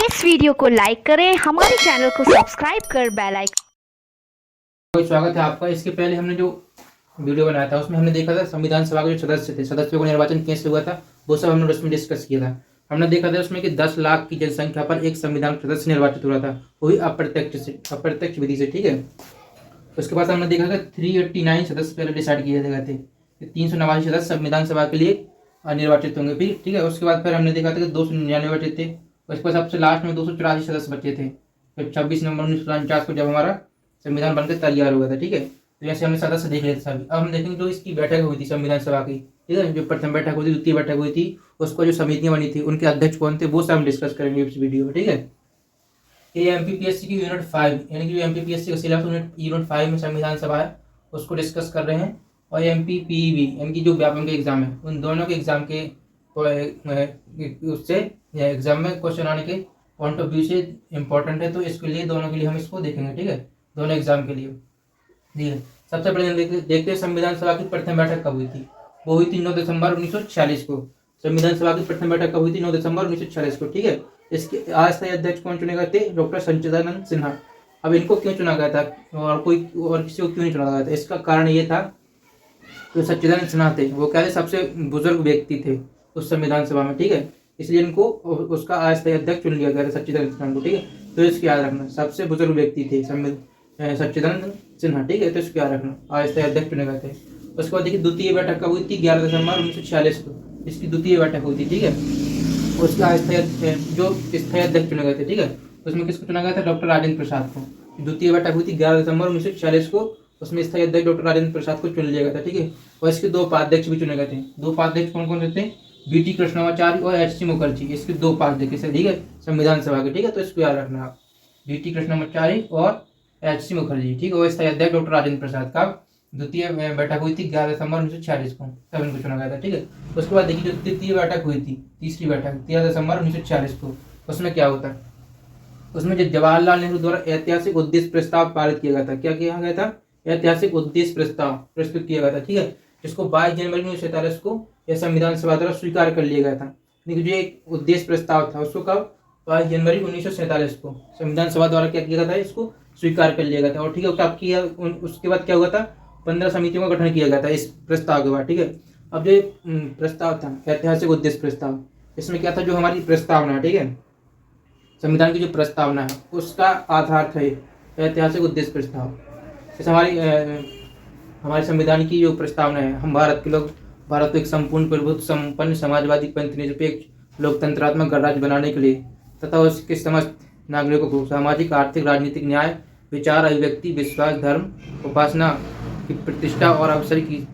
इस वीडियो को लाइक करें, हमारे चैनल को सब्सक्राइब कर बेल आइकन। स्वागत है आपका। इसके पहले हमने जो वीडियो बनाया था उसमें हमने देखा था संविधान सभा के जो सदस्य थे, सदस्यों को निर्वाचन कैसे हुआ था, वो सब हमने उसमें डिस्कस किया था। हमने देखा था उसमें कि 10 लाख की जनसंख्या पर एक संविधान सदस्य निर्वाचित हुआ था, वो भी अप्रत्यक्ष विधि से। ठीक है। उसके बाद हमने देखा था 389 सदस्य पहले डिसाइड किए गए थे कि 389 सदस्य संविधान सभा के लिए निर्वाचित होंगे। फिर ठीक है, उसके बाद फिर हमने देखा था कि 299 बचे थे। उसके बाद सबसे लास्ट में 284 सदस्य बचे थे। फिर 26 नवंबर 1949 को जब हमारा संविधान बनकर तैयार हुआ था। ठीक है, तो ऐसे हमने सदस्य देख लिए थे सभी। अब हम देखेंगे जो इसकी बैठक हुई थी संविधान सभा की। ठीक है, जो प्रथम बैठक हुई थी, द्वितीय बैठक हुई थी, उसको जो समितियां बनी थी उनके अध्यक्ष कौन थे, वो सब हम डिस्कस करेंगे इस वीडियो में। ठीक है, ये एमपीपीएससी की यूनिट 5 यानी कि एमपीपीएससी का सिलेबस यूनिट 5 में संविधान सभा है, उसको डिस्कस कर रहे हैं। और एमपीपीवी यानी कि जो व्यापम के एग्जाम है, उन दोनों के एग्जाम के उससे एग्जाम में क्वेश्चन आने के पॉइंट ऑफ व्यू से इंपॉर्टेंट है, तो इसके लिए दोनों के लिए हम इसको देखेंगे। ठीक है, दोनों एग्जाम के लिए। जी सबसे पहले हम देखते हैं संविधान सभा की प्रथम बैठक कब हुई थी। वो हुई थी 9 दिसंबर 1946 को। संविधान सभा की प्रथम बैठक कब हुई थी? 9 दिसंबर 1946 को। ठीक है, इसके अस्थायी अध्यक्ष कौन चुने गए थे? डॉक्टर सच्चिदानंद सिन्हा। अब इनको क्यों चुना गया था और कोई और किसी को क्यों नहीं चुना गया था? इसका कारण ये था, जो सच्चिदानंद सिन्हा थे वो क्या थे, सबसे बुजुर्ग व्यक्ति थे उस संविधान सभा में। ठीक है, इसलिए इनको उसका अस्थायी अध्यक्ष चुन लिया गया था, सच्चिदानंद सिन्हा को। ठीक है, तो इसको याद रखना, सबसे बुजुर्ग व्यक्ति थे सच्चिदानंद सिन्हा। ठीक है, तो इसको याद रखना, अस्थायी अध्यक्ष चुने गए थे। उसके बाद देखिए द्वितीय बैठक कब हुई थी? 11 दिसंबर 1946 को इसकी द्वितीय बैठक हुई थी। ठीक है, उसका जो स्थायी अध्यक्ष चुने गए थे। ठीक है, उसमें किसको चुना गया था? डॉक्टर राजेंद्र प्रसाद को। द्वितीय बैठक हुई थी 11 दिसंबर 1946 को, उसमें स्थायी अध्यक्ष डॉक्टर राजेंद्र प्रसाद को चुन लिया गया था। ठीक है, और इसके दो उपाध्यक्ष भी चुने गए थे। दो उपाध्यक्ष कौन कौन से थे? बीटी कृष्णमाचार्य और एच.सी. मुखर्जी, इसके दो उपाध्यक्ष थे। ठीक है, संविधान सभा के। ठीक है, तो इसको याद रखना आप, बीटी कृष्णमाचार्य और एच.सी. मुखर्जी। ठीक है, और स्थायी अध्यक्ष डॉक्टर राजेंद्र प्रसाद का द्वितीय बैठक हुई थी 11 दिसंबर 1946 को, तब इनको चुना गया था। ठीक है, उसके बाद देखिए जो तृतीय बैठक हुई थी, तीसरी बैठक 13 दिसंबर 1946 को, उसमें क्या होता है? उसमें जो जवाहरलाल नेहरू द्वारा ऐतिहासिक उद्देश्य प्रस्ताव पारित किया गया था। क्या किया गया था? ऐतिहासिक उद्देश्य प्रस्ताव प्रस्तुत किया गया था। ठीक है, जिसको 22 जनवरी 1947 को यह संविधान सभा द्वारा स्वीकार कर लिया गया था। लेकिन जो एक उद्देश्य प्रस्ताव था उसको कब? 22 जनवरी 1947 को संविधान सभा द्वारा क्या किया गया था? इसको स्वीकार कर लिया गया था। और ठीक है, कब किया? उसके बाद क्या हुआ था? 15 समितियों का गठन किया गया था इस प्रस्ताव के बाद। ठीक है, अब जो प्रस्ताव था ऐतिहासिक उद्देश्य प्रस्ताव, इसमें क्या था? जो हमारी प्रस्तावना है, ठीक है, संविधान की जो प्रस्तावना है उसका आधार था ऐतिहासिक उद्देश्य प्रस्ताव। जैसे हमारे संविधान की जो प्रस्तावना है, हम भारत के लोग भारत को एक संपूर्ण प्रभुत्व संपन्न समाजवादी पंथ निरपेक्ष लोकतंत्रात्मक गणराज्य बनाने के लिए तथा उसके समस्त नागरिकों को सामाजिक आर्थिक राजनीतिक न्याय विचार अभिव्यक्ति विश्वास धर्म उपासना की प्रतिष्ठा और अवसर की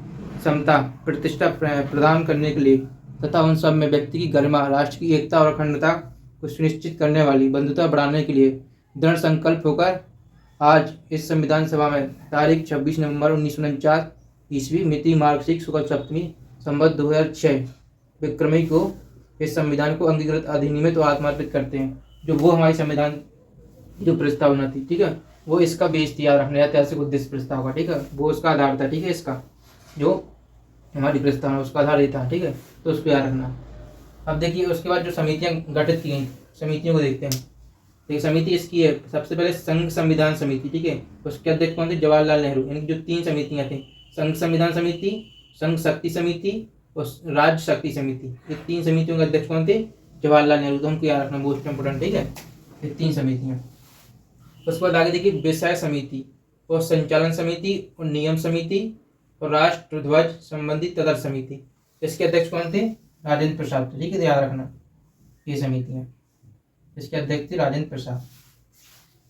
समता प्रतिष्ठा प्रदान करने के लिए तथा उन सब में व्यक्ति की गरिमा राष्ट्र की एकता और अखंडता को सुनिश्चित करने वाली बंधुता बढ़ाने के लिए दृढ़ संकल्प होकर आज इस संविधान सभा में तारीख 26 नवंबर 1949 ईस्वी मिति मार्गशीर्ष शुक्ल सप्तमी संवत 2006 विक्रमी को इस संविधान को अंगीकृत अधिनियमित और आत्मार्पित करते हैं। जो वो हमारी संविधान जो प्रस्तावना थी, ठीक है, वो इसका बेस थी, याद रखना, ऐतिहासिक उद्देश्य प्रस्ताव का। ठीक है, वो उसका आधार था। ठीक है, इसका जो हमारी प्रस्तावना उसका आधार ये था। ठीक है, तो उसको याद रखना। अब देखिए उसके बाद जो समितियां गठित की गई, समितियों को देखते हैं। देखिए समिति इसकी है, सबसे पहले संघ संविधान समिति। ठीक है, उसके अध्यक्ष कौन थे? जवाहरलाल नेहरू। यानी जो 3 समितियां थी, संघ संविधान समिति, संघ शक्ति समिति और राज्य शक्ति समिति, ये 3 समितियों के अध्यक्ष कौन थे? जवाहरलाल नेहरू। तो हमको याद रखना, मोस्ट इंपोर्टेंट। ठीक है, ये 3 समितियां। उसके बाद आगे देखिए विषय समिति और संचालन समिति और नियम समिति और राष्ट्र ध्वज संबंधी तदर समिति, इसके अध्यक्ष कौन थे? राजेंद्र प्रसाद। ठीक है, याद रखना, ये समितियां, इसके अध्यक्ष थे राजेंद्र प्रसाद।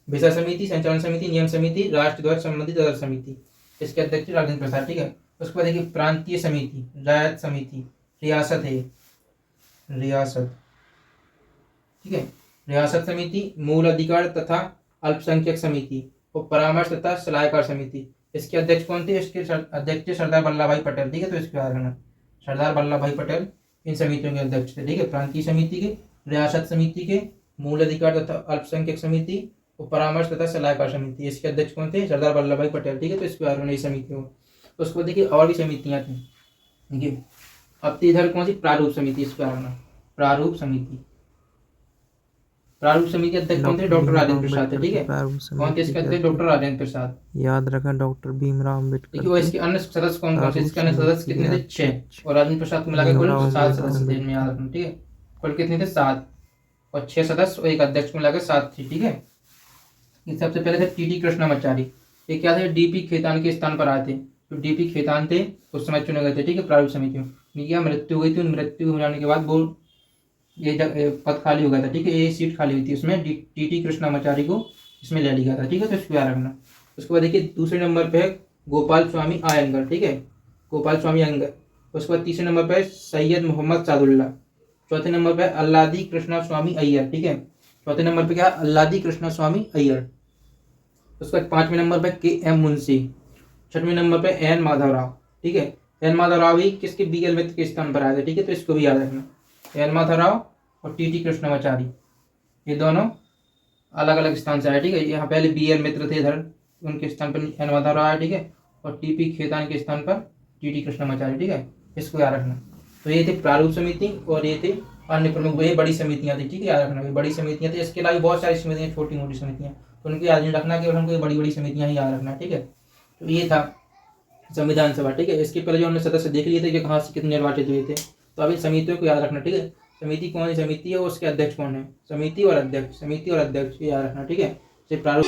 विषय समिति, संचालन समिति, नियम समिति, राष्ट्र ध्वज संबंधी तदर समिति, इसके अध्यक्ष थे राजेंद्र प्रसाद। ठीक है, उसके बाद देखिए प्रांतीय समिति, रायत समिति, रियासत है, रियासत। ठीक है, रियासत समिति, मूल अधिकार तथा अल्पसंख्यक समिति और परामर्श तथा सलाहकार समिति, इसके अध्यक्ष कौन थे? इसके अध्यक्ष थे सरदार वल्लभ भाई पटेल। ठीक है, तो इसको याद रखना, सरदार वल्लभ भाई पटेल इन समितियों के अध्यक्ष थे। ठीक है, प्रांतीय समिति के, रियासत समिति के, मूल अधिकार तथा अल्पसंख्यक समिति और परामर्श तथा सलाहकार समिति, इसके अध्यक्ष कौन थे? सरदार वल्लभ भाई पटेल। ठीक है, तो इसको याद रखना, इस समितियों। तो उसको देखिए और भी समितियां थी। ठीक है, अब इधर कौन सी? प्रारूप समिति, इसको याद रखना, प्रारूप समिति। प्रारूप समिति के अध्यक्ष कौन थे? डॉक्टर राजेंद्र प्रसाद थे, ठीक है। प्रारूप कौन थे समिति इसके के अध्यक्ष? डॉक्टर राजेंद्र प्रसाद। याद रखें डॉक्टर भीमराव अम्बेडकर देखिए वो इसके अन्य सदस्य कौन कौन से? इसके अन्य सदस्य कितने थे? 6, और राजेंद्र प्रसाद को मिलाकर कुल भीमराव 7 सदस्य थे, अम्बेडकर। इनमें याद रखना, ठीक है। कुल कितने थे? 7, और 6 सदस्य और एक अध्यक्ष को मिलाकर 7 थे, ठीक है। ये सबसे पहले थे टीटी कृष्णामाचारी। ये क्या थे? डीपी खेतान के स्थान पर आए थे। जो डीपी खेतान थे उस समय चुने गए थे, ठीक है, प्रारूप समिति में। उनकी मृत्यु हो गई थी, उन मृत्यु हो जाने के बाद वो ये पद खाली हो गया था, ठीक है, ये सीट खाली हुई थी, उसमें टीटी कृष्णामाचारी को इसमें ले लिया था, ठीक है। तो इसको याद रखना। उसके बाद देखिए दूसरे नंबर पे है गोपाल स्वामी आयंगर, ठीक है, गोपाल स्वामी अयंगर। उसके बाद तीसरे नंबर पे है सैयद मोहम्मद सादुल्ला। चौथे नंबर पे अल्लादी कृष्णा स्वामी अय्यर, ठीक है। चौथे नंबर पे क्या है? अल्लादी कृष्णा स्वामी अय्यर। उसके बाद 5वें नंबर पे के.एम. मुंशी। 6वें नंबर पे एन माधवराव, ठीक है। एन माधवराव ही किसके? बी.एल. मित्र के स्थान पर आए थे, ठीक है। तो इसको भी याद रखना। एन माधवराव और टीटी कृष्णामाचारी, ये दोनों अलग अलग स्थान से आए, ठीक है। यहाँ पहले बी.एल. मित्र थे, इधर उनके स्थान पर एन माधवराव आए, ठीक है, और टीपी खेतान के स्थान पर टीटी कृष्णामाचारी, ठीक है। इसको याद रखना। तो ये थी प्रारूप समिति और ये थी अन्य प्रमुख, ये बड़ी समितियां थी, ठीक है, याद रखना। ये बड़ी समितियां थी, इसके अलावा बहुत सारी समितियां, छोटी मोटी समितियां, तो उनको याद नहीं रखना, केवल हमको ये बड़ी बड़ी समितियां ही याद रखना, ठीक है। तो ये था संविधान सभा, ठीक है। इसके पहले जो हमने सदस्य देख लिए थे कि कहाँ से कितने निर्वाचित हुए थे, तो अब इन समितियों को याद रखना, ठीक है। समिति कौन सी समिति है, उसके अध्यक्ष कौन है? समिति और अध्यक्ष, समिति और अध्यक्ष, ये याद रखना, ठीक है। प्रारूप